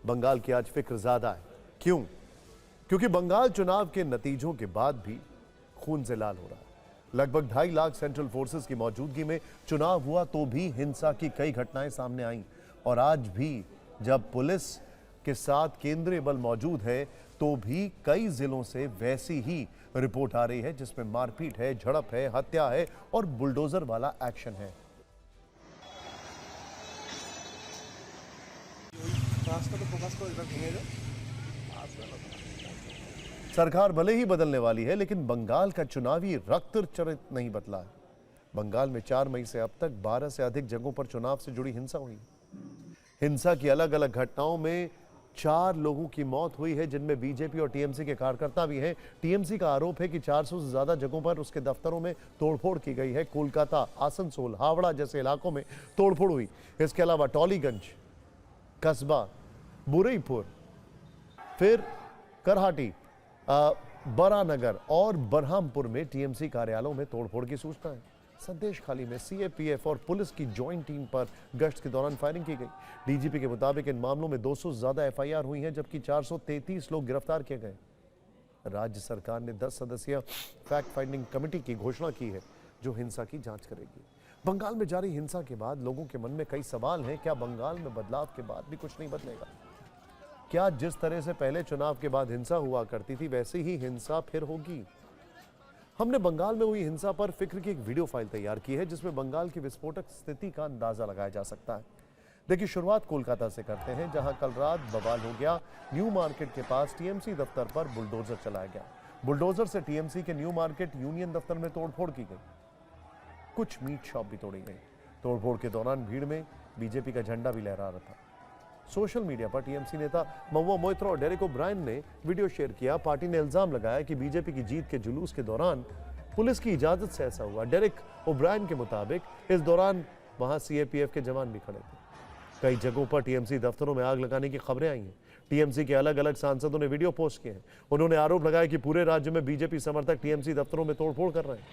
बंगाल की आज फिक्र ज्यादा है। क्यों? क्योंकि बंगाल चुनाव के नतीजों के बाद भी खून से लाल हो रहा है। लगभग 2.5 लाख सेंट्रल फोर्सेस की मौजूदगी में चुनाव हुआ तो भी हिंसा की कई घटनाएं सामने आईं। और आज भी जब पुलिस के साथ केंद्रीय बल मौजूद है तो भी कई जिलों से वैसी ही रिपोर्ट आ रही है, जिसमें मारपीट है, झड़प है, हत्या है और बुलडोजर वाला एक्शन है। सरकार भले ही बदलने वाली है, लेकिन बंगाल का चुनावी रक्त नहीं बदला है। बंगाल में 4 मई से अब तक 12 से अधिक जगहों पर चुनाव से जुड़ी हिंसा हुई। हिंसा की अलग अलग घटनाओं में 4 लोगों की मौत हुई है, जिनमें बीजेपी और टीएमसी के कार्यकर्ता भी हैं। टीएमसी का आरोप है कि 400 से ज्यादा जगहों पर उसके दफ्तरों में तोड़फोड़ की गई है। कोलकाता, आसनसोल, हावड़ा जैसे इलाकों में तोड़फोड़ हुई। इसके अलावा टॉलीगंज, कस्बा, बुरईपुर, फिर करहाटी, बरानगर और बरहामपुर में टीएमसी कार्यालयों में तोड़फोड़ की सूचना है। संदेश खाली में सीएपीएफ और पुलिस की जॉइंट टीम पर गश्त के दौरान फायरिंग की गई। डीजीपी के मुताबिक इन मामलों में 200 से ज्यादा एफआईआर हुई हैं, जबकि 433 लोग गिरफ्तार किए गए। राज्य सरकार ने 10 सदस्यीय फैक्ट फाइंडिंग कमेटी की घोषणा की है, जो हिंसा की जांच करेगी। बंगाल में जारी हिंसा के बाद लोगों के मन में कई सवाल हैं। क्या बंगाल में बदलाव के बाद भी कुछ नहीं बदलेगा? क्या जिस तरह से पहले चुनाव के बाद हिंसा हुआ करती थी, वैसी ही हिंसा फिर होगी? हमने बंगाल में हुई हिंसा पर फिक्र की एक वीडियो फाइल तैयार की है, जिसमें बंगाल की विस्फोटक स्थिति का अंदाजा लगाया जा सकता है। देखिए, शुरुआत कोलकाता से करते हैं, जहां कल रात बवाल हो गया। न्यू मार्केट के पास टीएमसी दफ्तर पर बुलडोजर चलाया गया। बुलडोजर से टीएमसी के न्यू मार्केट यूनियन दफ्तर में तोड़फोड़ की गई। कुछ मीट शॉप भी तोड़ी गई। तोड़फोड़ के दौरान भीड़ में बीजेपी का झंडा भी लहरा रहा था। सोशल मीडिया पर टीएमसी नेता महुआ मोइत्रा और डेरेक ओब्रायन ने वीडियो शेयर किया। पार्टी ने इल्जाम लगाया कि बीजेपी की जीत के जुलूस के दौरान पुलिस की इजाजत से ऐसा हुआ। डेरेक ओब्रायन के मुताबिक इस दौरान वहां सीएपीएफ के जवान भी खड़े थे। कई जगहों पर टीएमसी दफ्तरों में आग लगाने की खबरें आई हैं। टीएमसी के अलग अलग सांसदों ने वीडियो पोस्ट किए हैं। उन्होंने आरोप लगाया कि पूरे राज्य में बीजेपी समर्थक टीएमसी दफ्तरों में तोड़फोड़ कर रहे हैं।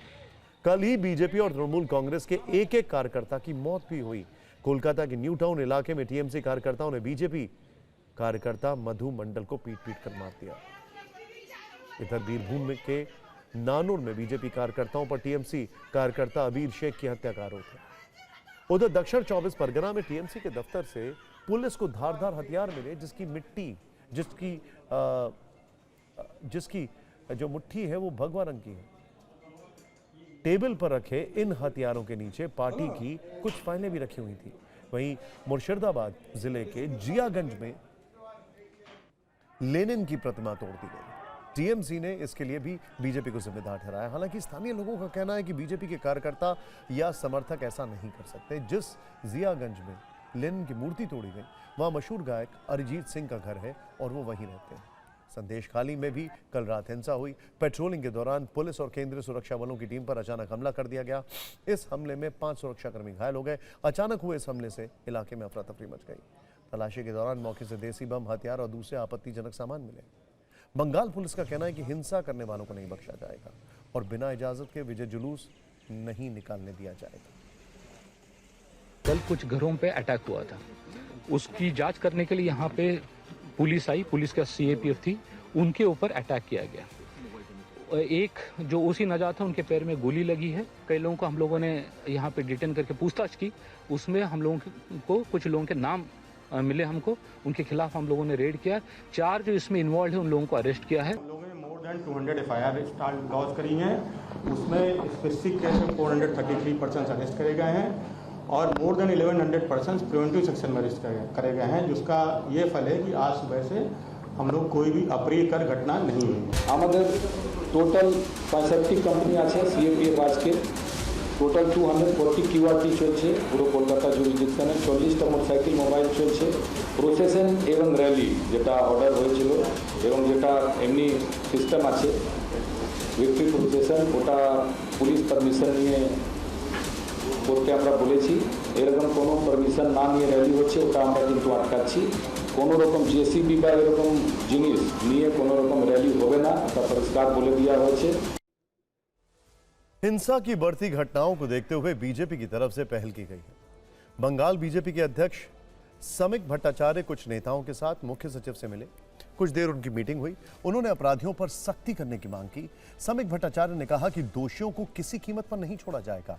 कल ही बीजेपी और तृणमूल कांग्रेस के एक कार्यकर्ता की मौत भी हुई। कोलकाता के न्यू टाउन इलाके में टीएमसी कार्यकर्ताओं ने बीजेपी कार्यकर्ता मधु मंडल को पीट कर मार दिया। इधर बीरभूम के नानूर में बीजेपी कार्यकर्ताओं पर टीएमसी कार्यकर्ता अबीर शेख की हत्या का आरोप है। उधर दक्षिण 24 परगना में टीएमसी के दफ्तर से पुलिस को धारदार हथियार मिले, जिसकी जो मुट्ठी है वो भगवा रंग की है। टेबल पर रखे इन हथियारों के नीचे पार्टी की कुछ फाइलें भी रखी हुई थी। वहीं मुर्शिदाबाद जिले के जियागंज में लेनिन की प्रतिमा तोड़ दी गई। टीएमसी ने इसके लिए भी बीजेपी को जिम्मेदार ठहराया। हालांकि स्थानीय लोगों का कहना है कि बीजेपी के कार्यकर्ता या समर्थक ऐसा नहीं कर सकते। जिस जियागंज में लेनिन की मूर्ति तोड़ी गई, वहां मशहूर गायक अरिजीत सिंह का घर है और वो वहीं रहते हैं। संदेश खाली में भी कल रात हिंसा हुई। पेट्रोलिंग के दौरान पुलिस और केंद्रीय सुरक्षा बलों की टीम पर अचानक हमला कर दिया गया। इस हमले में 5 सुरक्षाकर्मी घायल हो गए। अचानक हुए इस हमले से इलाके में अफरा तफरी मच गई। तलाशी के दौरान मौके से देसी बम, हथियार और दूसरे आपत्तिजनक सामान मिले। बंगाल पुलिस का कहना है कि हिंसा करने वालों को नहीं बख्शा जाएगा और बिना इजाजत के विजय जुलूस नहीं निकालने दिया जाएगा। कल कुछ घरों पे अटैक हुआ था, उसकी जांच करने के लिए यहाँ पे पुलिस आई। पुलिस का सीएपीएफ थी, उनके ऊपर अटैक किया गया। एक जो उसी नजात था, उनके पैर में गोली लगी है। कई लोगों को हम लोगों ने यहाँ पे डिटेन करके पूछताछ की। उसमें हम लोगों को कुछ लोगों के नाम मिले हमको, उनके खिलाफ हम लोगों ने रेड किया। 4 जो इसमें इन्वॉल्व है उन लोगों को अरेस्ट किया है। हम लोगों ने मोर देन 200 एफआईआर लॉन्च करी हैं। उसमें स्पेसिफिक केस में 433 पर्सन्स अरेस्ट करे गए हैं और more than 1100 persons preventive section में अरेस्ट करे गए हैं, जिसका ये फल है कि आज सुबह से हम लोग कोई भी अप्रियकर घटना नहीं हुई। हमारे टोटल 65 कंपनी আছে সিএপিএফ আজকে টোটাল 240 কিউআরটি চলছে পুরো কলকাতা জুরিডিকশনে। 40টা মোটরসাইকেল মোবাইল চলছে। প্রসেশন এবং র্যালি যেটা অর্ডার হয়েছিল এবং যেটা এমনি সিস্টেম আছে ভিক্টরি প্রসেশন, ওটা পুলিশ পারমিশন নিয়ে করতে আমরা বলেছি। এরকম কোনো পারমিশন না নিয়ে র্যালি হচ্ছে, ওটা আমরা কিন্তু আটকাচ্ছি। কোনো রকম জেসিবি বা এরকম জিনিস নিয়ে কোনো রকম র্যালি হবে না, তা পরিষ্কার বলে দেওয়া হয়েছে। हिंसा की बढ़ती घटनाओं को देखते हुए बीजेपी की तरफ से पहल की गई है। बंगाल बीजेपी के अध्यक्ष समिक भट्टाचार्य कुछ नेताओं के साथ मुख्य सचिव से मिले। कुछ देर उनकी मीटिंग हुई। उन्होंने अपराधियों पर सख्ती करने की मांग की। समिक भट्टाचार्य ने कहा कि दोषियों को किसी कीमत पर नहीं छोड़ा जाएगा।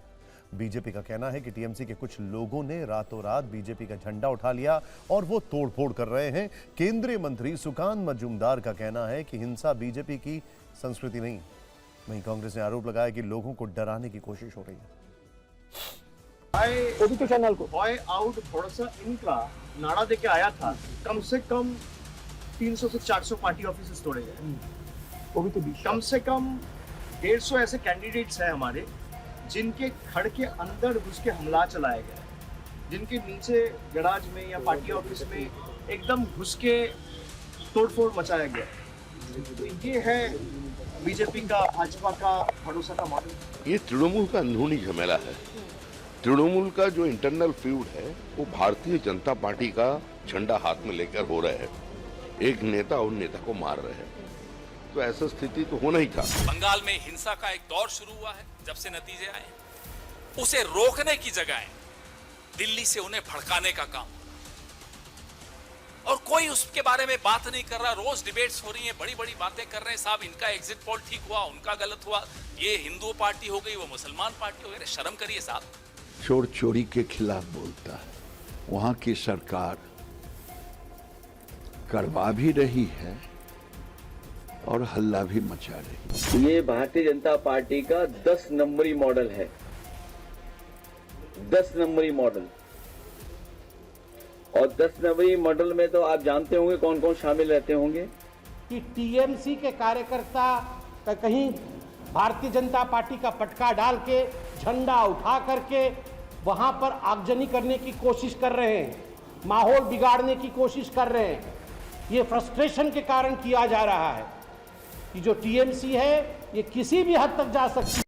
बीजेपी का कहना है कि टीएमसी के कुछ लोगों ने रातों रात बीजेपी का झंडा उठा लिया और वो तोड़फोड़ कर रहे हैं। केंद्रीय मंत्री सुकांत मजूमदार का कहना है कि हिंसा बीजेपी की संस्कृति नहीं। वहीं कांग्रेस ने आरोप लगाया कि लोगों को डराने की कोशिश हो रही है। बॉय आउट थोड़ा सा इनका नारा देके आया था, कम से कम 300 से 400 पार्टी ऑफिसेस तोड़े गए। वो भी तो कम से कम 150 ऐसे कैंडिडेट्स हैं हमारे जिनके खड़ के अंदर घुस के हमला चलाया गया, जिनके नीचे गराज में या पार्टी ऑफिस में एकदम घुस के तोड़फोड़ मचाया गया। तो ये है बीजेपी का, भाजपा का भरोसा का मॉडल। ये तृणमूल का अंदरूनी झमेला है। तृणमूल का जो इंटरनल फ्यूड है वो भारतीय जनता पार्टी का झंडा हाथ में लेकर हो रहे हैं। एक नेता और नेता को मार रहे हैं, तो ऐसा स्थिति तो होना ही था। बंगाल में हिंसा का एक दौर शुरू हुआ है। जब से नतीजे आए, उसे रोकने की जगह दिल्ली से उन्हें भड़काने का काम, और कोई उसके बारे में बात नहीं कर रहा। रोज डिबेट्स हो रही हैं, बड़ी बड़ी बातें कर रहे हैं। साहब, इनका एग्जिट पोल ठीक हुआ, उनका गलत हुआ, ये हिंदू पार्टी हो गई, वो मुसलमान पार्टी हो गई। शर्म करिए साहब। चोर चोरी के खिलाफ बोलता है। वहां की सरकार करवा भी रही है और हल्ला भी मचा रही है। ये भारतीय जनता पार्टी का 10 नंबरी मॉडल है। 10 नंबरी मॉडल, और 10 नंबरी मॉडल में तो आप जानते होंगे कौन कौन शामिल रहते होंगे। कि टीएमसी के कार्यकर्ता का कहीं भारतीय जनता पार्टी का पटका डाल के, झंडा उठा करके वहां पर आगजनी करने की कोशिश कर रहे हैं, माहौल बिगाड़ने की कोशिश कर रहे हैं। ये फ्रस्ट्रेशन के कारण किया जा रहा है कि जो टीएमसी है ये किसी भी हद तक जा सकती है।